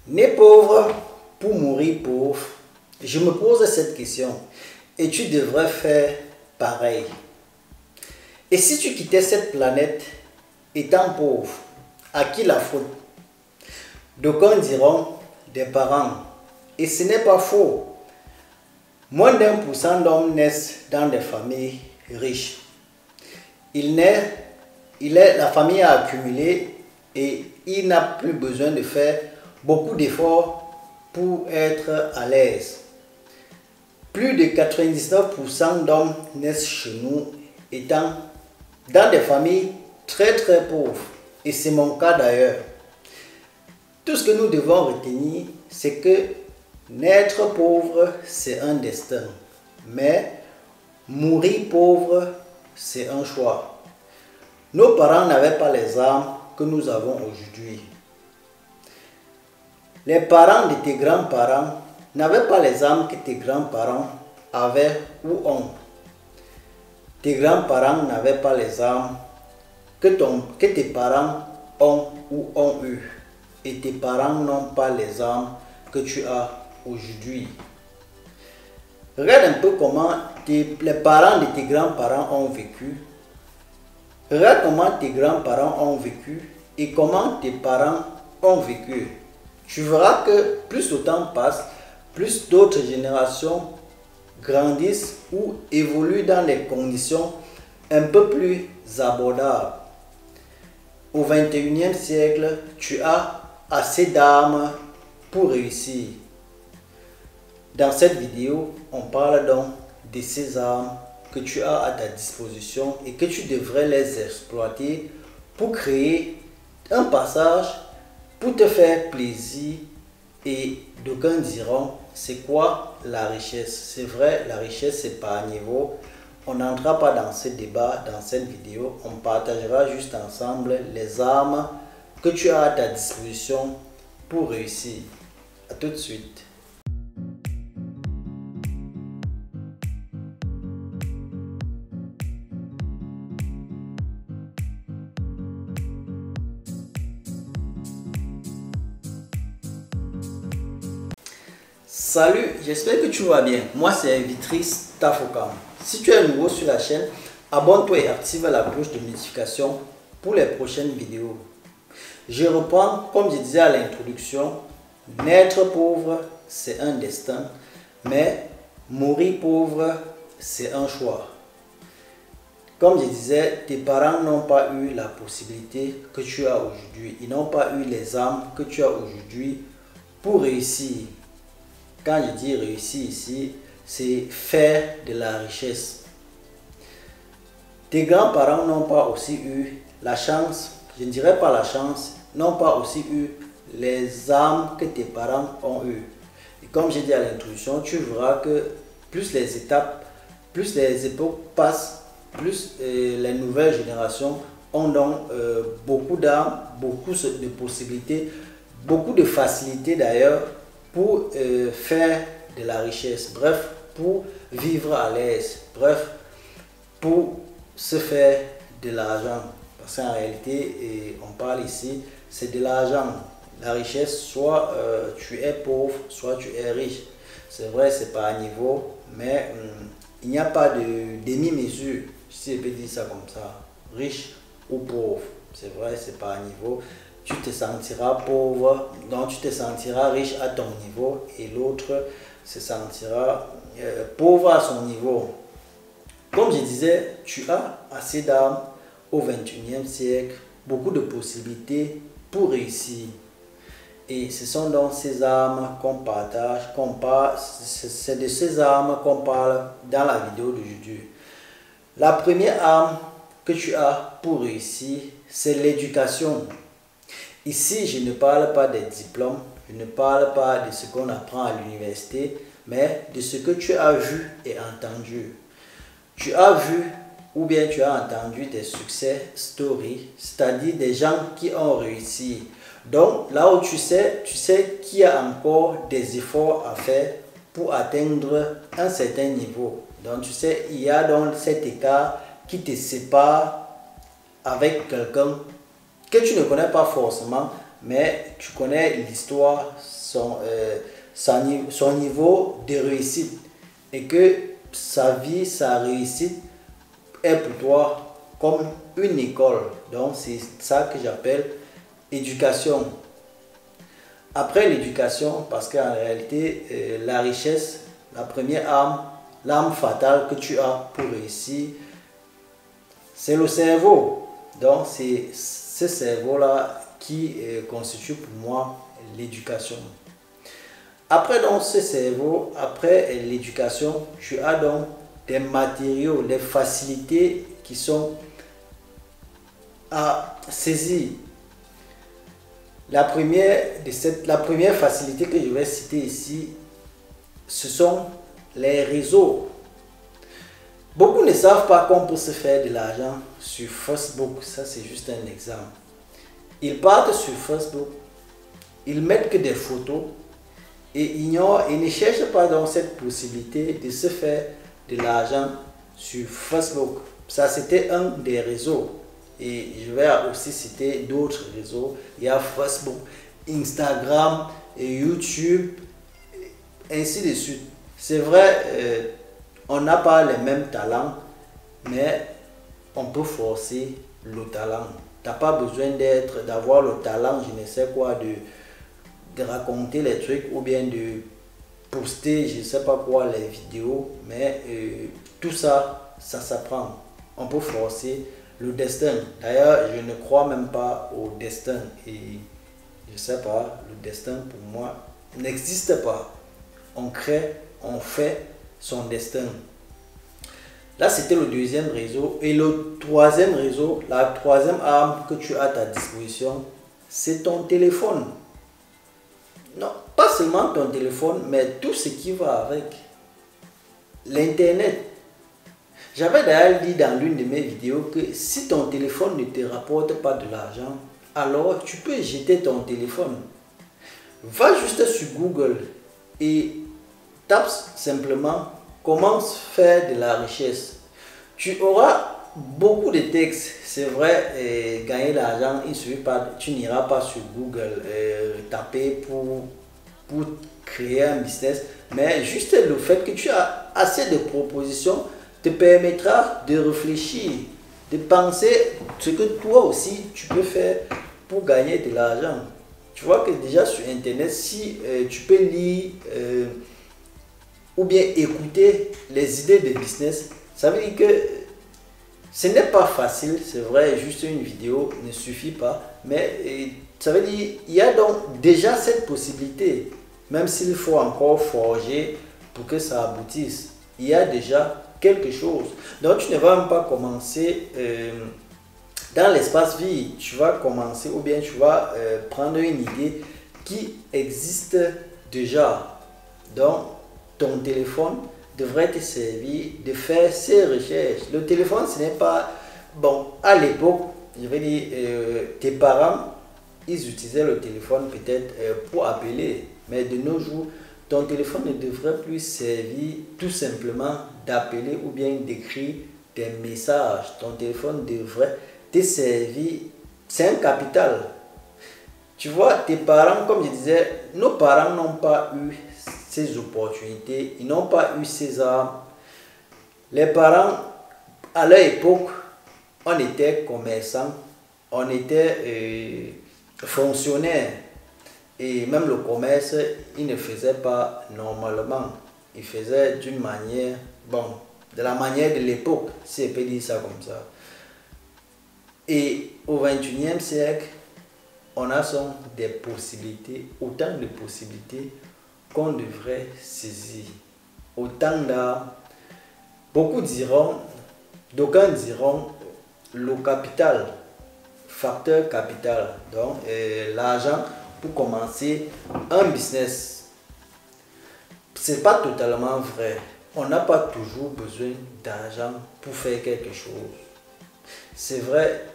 Né pauvre pour mourir pauvre, je me pose cette question et tu devrais faire pareil. Et si tu quittais cette planète étant pauvre, à qui la faute? D'aucuns diront des parents, et ce n'est pas faux. Moins d'1% d'hommes naissent dans des familles riches. La famille a accumulé et il n'a plus besoin de faire beaucoup d'efforts pour être à l'aise. Plus de 99% d'hommes naissent chez nous étant dans des familles très pauvres. Et c'est mon cas d'ailleurs. Tout ce que nous devons retenir, c'est que naître pauvre, c'est un destin. Mais mourir pauvre, c'est un choix. Nos parents n'avaient pas les armes que nous avons aujourd'hui. Les parents de tes grands-parents n'avaient pas les armes que tes grands-parents avaient ou ont. Tes grands-parents n'avaient pas les armes que tes parents ont ou ont eu. Et tes parents n'ont pas les armes que tu as aujourd'hui. Regarde un peu comment les parents de tes grands-parents ont vécu. Regarde comment tes grands-parents ont vécu et comment tes parents ont vécu. Tu verras que plus le temps passe, plus d'autres générations grandissent ou évoluent dans des conditions un peu plus abordables. Au 21e siècle, tu as assez d'armes pour réussir. Dans cette vidéo, on parle donc de ces armes que tu as à ta disposition et que tu devrais les exploiter pour créer un passage pour te faire plaisir. Et d'aucuns diront, c'est quoi la richesse? C'est vrai, la richesse c'est par niveau. On n'entrera pas dans ce débat dans cette vidéo. On partagera juste ensemble les armes que tu as à ta disposition pour réussir. À tout de suite. Salut, j'espère que tu vas bien. Moi c'est Vitrice Tafokam. Si tu es nouveau sur la chaîne, abonne-toi et active la cloche de notification pour les prochaines vidéos. Je reprends, comme je disais à l'introduction, naître pauvre, c'est un destin, mais mourir pauvre, c'est un choix. Comme je disais, tes parents n'ont pas eu la possibilité que tu as aujourd'hui. Ils n'ont pas eu les armes que tu as aujourd'hui pour réussir. Quand je dis réussir ici, c'est faire de la richesse. Tes grands-parents n'ont pas aussi eu la chance, je ne dirais pas la chance, n'ont pas aussi eu les armes que tes parents ont eu. Et comme j'ai dit à l'introduction, tu verras que plus les étapes, plus les époques passent, plus les nouvelles générations ont donc beaucoup d'armes, beaucoup de possibilités, beaucoup de facilités d'ailleurs pour faire de la richesse, bref, pour vivre à l'aise, bref, pour se faire de l'argent. Parce qu'en réalité, on parle ici, c'est de l'argent. La richesse, soit tu es pauvre, soit tu es riche. C'est vrai, c'est pas à niveau, mais il n'y a pas de demi-mesure, si je peux dire ça comme ça, riche ou pauvre. C'est vrai, c'est pas à niveau. Tu te sentiras pauvre, donc tu te sentiras riche à ton niveau et l'autre se sentira pauvre à son niveau. Comme je disais, tu as assez d'armes au 21e siècle, beaucoup de possibilités pour réussir. Et ce sont donc ces armes qu'on partage, c'est de ces armes qu'on parle dans la vidéo d'aujourd'hui. La première arme que tu as pour réussir, c'est l'éducation. Ici, je ne parle pas des diplômes, je ne parle pas de ce qu'on apprend à l'université, mais de ce que tu as vu et entendu. Tu as vu ou bien tu as entendu des succès stories, c'est-à-dire des gens qui ont réussi. Donc, là où tu sais qu'il y a encore des efforts à faire pour atteindre un certain niveau. Donc, tu sais, il y a donc cet écart qui te sépare avec quelqu'un que tu ne connais pas forcément, mais tu connais l'histoire, son niveau de réussite et que sa vie, sa réussite est pour toi comme une école. Donc c'est ça que j'appelle éducation. Après l'éducation, parce qu'en réalité, la richesse, la première arme, l'arme fatale que tu as pour réussir, c'est le cerveau. Donc c'est ce cerveau-là qui constitue pour moi l'éducation. Après donc ce cerveau, après l'éducation, tu as donc des matériaux, des facilités qui sont à saisir. La première facilité que je vais citer ici, ce sont les réseaux. Beaucoup ne savent pas qu'on peut se faire de l'argent sur Facebook. Ça, c'est juste un exemple. Ils partent sur Facebook, ils mettent que des photos et ignorent et ne cherchent pas dans cette possibilité de se faire de l'argent sur Facebook. Ça, c'était un des réseaux. Et je vais aussi citer d'autres réseaux. Il y a Facebook, Instagram, et YouTube, ainsi de suite. C'est vrai, on n'a pas les mêmes talents, mais on peut forcer le talent. Tu n'as pas besoin d'avoir le talent, je ne sais quoi, de raconter les trucs ou bien de poster, je ne sais pas quoi, les vidéos. Mais tout ça, ça s'apprend. On peut forcer le destin. D'ailleurs, je ne crois même pas au destin. Et je ne sais pas, le destin pour moi n'existe pas. On crée, on fait son destin. Là, c'était le deuxième réseau. Et le troisième réseau, la troisième arme que tu as à ta disposition, c'est ton téléphone. Non, pas seulement ton téléphone, mais tout ce qui va avec. L'Internet. J'avais d'ailleurs dit dans l'une de mes vidéos que si ton téléphone ne te rapporte pas de l'argent, alors tu peux jeter ton téléphone. Va juste sur Google et tape simplement comment faire de la richesse. Tu auras beaucoup de textes. C'est vrai, gagner de l'argent, il suffit pas, tu n'iras pas sur Google taper pour créer un business, mais juste le fait que tu as assez de propositions te permettra de réfléchir, de penser ce que toi aussi tu peux faire pour gagner de l'argent. Tu vois que déjà sur Internet, si tu peux lire ou bien écouter les idées de business, ça veut dire que ce n'est pas facile, c'est vrai, juste une vidéo ne suffit pas, mais ça veut dire qu'il y a donc déjà cette possibilité, même s'il faut encore forger pour que ça aboutisse, il y a déjà quelque chose. Donc tu ne vas même pas commencer dans l'espace vide, tu vas commencer ou bien tu vas prendre une idée qui existe déjà. Donc ton téléphone devrait te servir de faire ces recherches. Le téléphone, ce n'est pas... Bon, à l'époque, je vais dire, tes parents, ils utilisaient le téléphone peut-être pour appeler. Mais de nos jours, ton téléphone ne devrait plus servir tout simplement d'appeler ou bien d'écrire des messages. Ton téléphone devrait te servir. C'est un capital. Tu vois, tes parents, comme je disais, nos parents n'ont pas eu ces opportunités, ils n'ont pas eu ces armes. Les parents, à leur époque, on était commerçants, on était fonctionnaires. Et même le commerce, ils ne faisaient pas normalement. Ils faisaient d'une manière, bon, de la manière de l'époque, si on peut dire ça comme ça. Et au 21e siècle, on a des possibilités, autant de possibilités qu'on devrait saisir. Autant d'armes. Beaucoup diront, d'aucuns diront, le capital, facteur capital, donc l'argent pour commencer un business. C'est pas totalement vrai. On n'a pas toujours besoin d'argent pour faire quelque chose. C'est vrai,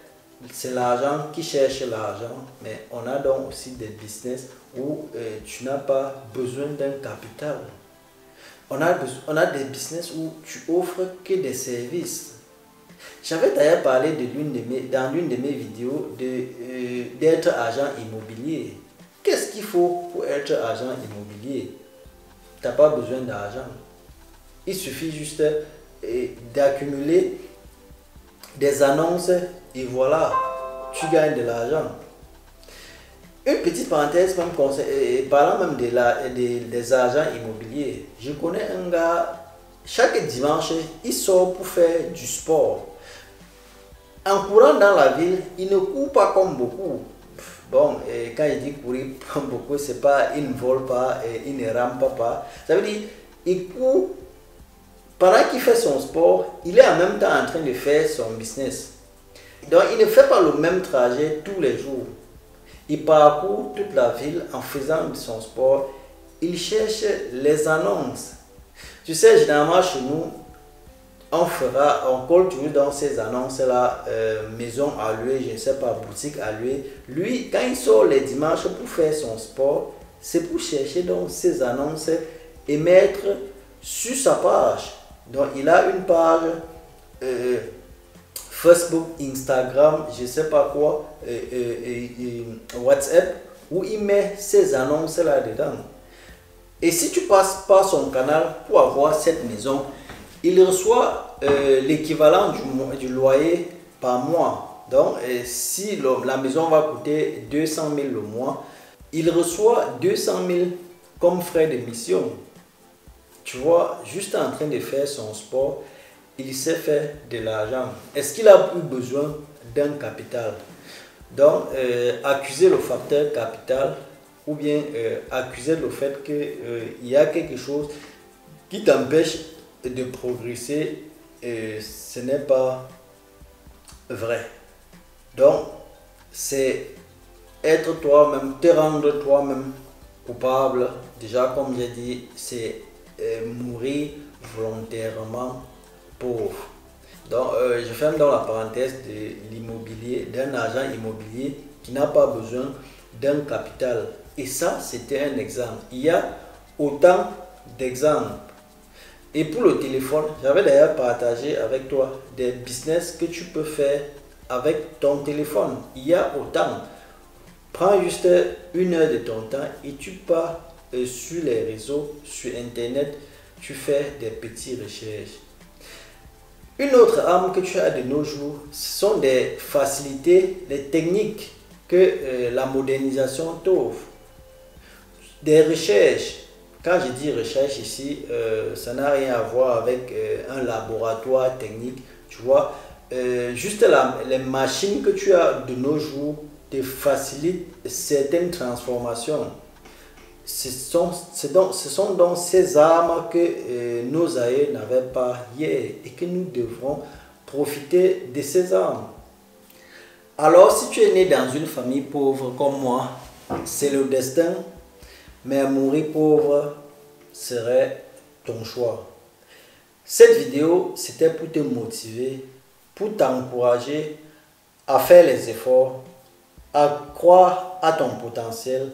c'est l'argent qui cherche l'argent, mais on a donc aussi des business où tu n'as pas besoin d'un capital. On a des business où tu offres que des services. J'avais d'ailleurs parlé dans l'une de mes vidéos d'être agent immobilier. Qu'est-ce qu'il faut pour être agent immobilier? Tu n'as pas besoin d'argent. Il suffit juste d'accumuler des annonces et voilà, tu gagnes de l'argent. Une petite parenthèse, même parlant même des agents immobiliers, je connais un gars, chaque dimanche, il sort pour faire du sport. En courant dans la ville, il ne court pas comme beaucoup. Bon, quand il dit courir comme beaucoup, c'est pas, il ne vole pas, il ne rampe pas. Ça veut dire, il court, pendant qu'il fait son sport, il est en même temps en train de faire son business. Donc, il ne fait pas le même trajet tous les jours. Il parcourt toute la ville en faisant son sport. Il cherche les annonces. Tu sais, généralement chez nous, on colle toujours dans ces annonces-là, maison à louer, je ne sais pas, boutique à louer. Lui, quand il sort les dimanches pour faire son sport, c'est pour chercher donc ces annonces et mettre sur sa page. Donc, il a une page Facebook, Instagram, je ne sais pas quoi, WhatsApp, où il met ces annonces là-dedans. Et si tu passes par son canal pour avoir cette maison, il reçoit l'équivalent du loyer par mois. Donc, si la maison va coûter 200 000 le mois, il reçoit 200 000 comme frais de mission. Tu vois, juste en train de faire son sport, il s'est fait de l'argent. Est-ce qu'il a eu besoin d'un capital? Donc, accuser le facteur capital ou bien accuser le fait qu'il y a quelque chose qui t'empêche de progresser, ce n'est pas vrai. Donc, c'est être toi-même, te rendre toi-même coupable. Déjà, comme j'ai dit, c'est mourir volontairement pauvre. Donc, je ferme dans la parenthèse de l'immobilier, d'un agent immobilier qui n'a pas besoin d'un capital. Et ça, c'était un exemple. Il y a autant d'exemples. Et pour le téléphone, j'avais d'ailleurs partagé avec toi des business que tu peux faire avec ton téléphone. Il y a autant. Prends juste 1 heure de ton temps et tu pars sur les réseaux, sur Internet, tu fais des petites recherches. Une autre arme que tu as de nos jours, ce sont des facilités, des techniques que la modernisation t'offre. Des recherches. Quand je dis recherche ici, ça n'a rien à voir avec un laboratoire technique. Tu vois, juste les machines que tu as de nos jours te facilitent certaines transformations. Ce sont donc ces armes que nos aïeux n'avaient pas hier et que nous devrons profiter de ces armes. Alors, si tu es né dans une famille pauvre comme moi, c'est le destin, mais mourir pauvre serait ton choix. Cette vidéo, c'était pour te motiver, pour t'encourager à faire les efforts, à croire à ton potentiel,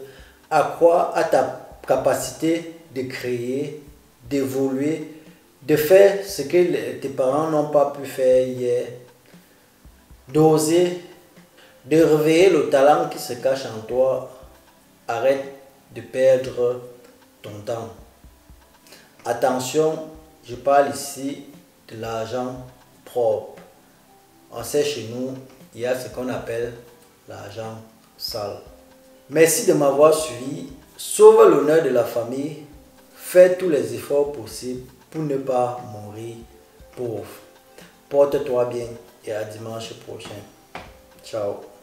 à croire à ta capacité de créer, d'évoluer, de faire ce que tes parents n'ont pas pu faire hier, d'oser, de réveiller le talent qui se cache en toi. Arrête de perdre ton temps. Attention, je parle ici de l'argent propre. On sait chez nous, il y a ce qu'on appelle l'argent sale. Merci de m'avoir suivi. Sauve l'honneur de la famille. Fais tous les efforts possibles pour ne pas mourir pauvre. Porte-toi bien et à dimanche prochain. Ciao.